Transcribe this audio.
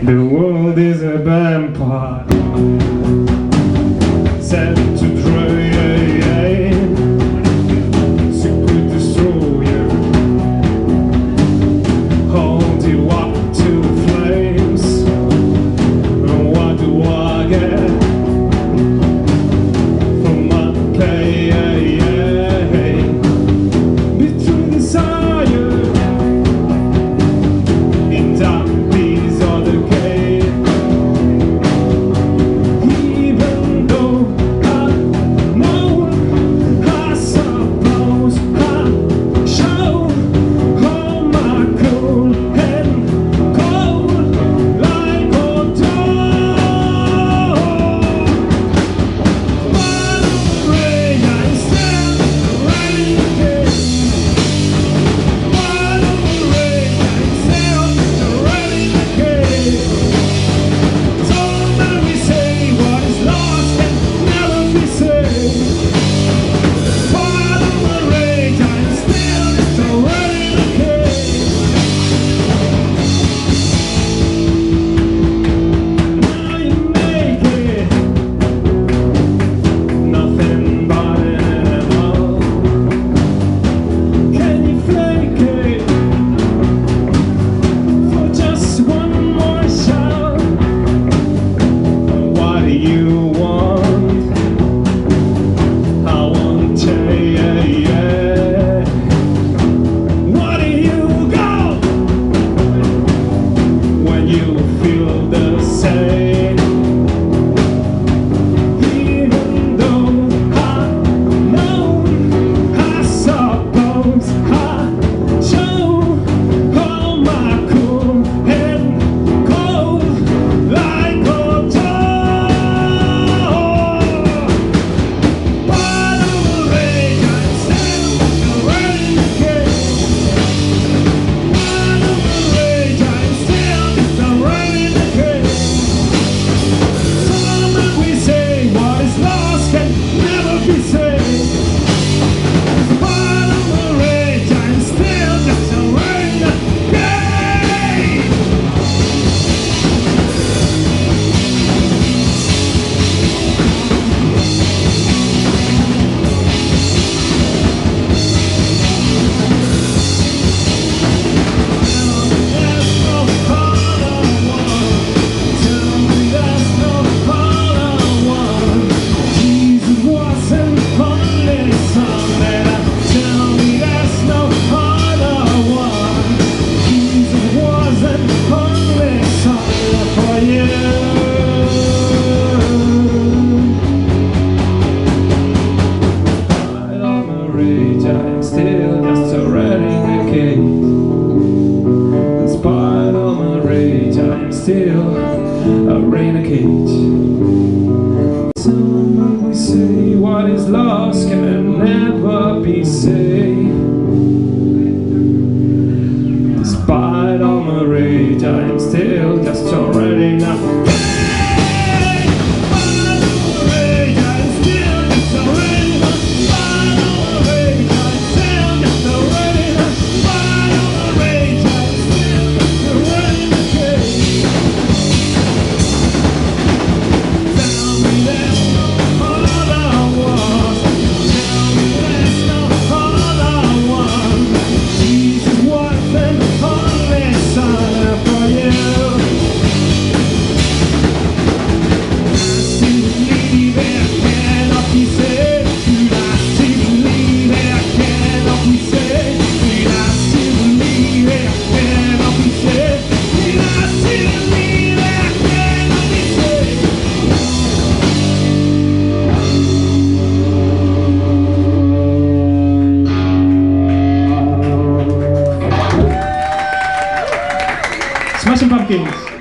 The world is a vampire set to drain, secret destroyer, hold you up to flames. And what do I get from my pain? Between desire in dark piece of the cave. Even though I know, I suppose I show all my cool and cold like a dog. But afraid I stand right again. But afraid I stand right again. So that we say what is lost can never be saved. But afraid I stand right again. Now you make it nothing but an animal. Can you fake it for just one more shot? What do you want? I want you, yeah. What do you got when you feel the same? Even though I know, I suppose I show all my cool and cold like a dog. But afraid I stand right again. But afraid I stand right again. So that we say what is lost can never be saved. But afraid I'm still just right again. There's no heart I want. Tell me there's no heart I want. Jesus wasn't only son, and tell me there's no heart I want. Jesus wasn't only son for you. But I'm a rage, I'm still just a rat in the cage. In spite of my rage, I'm still a renegade. Someone we say what is lost can never be saved. Despite all my rage, I'm still just a renegade. Smashing Pumpkins.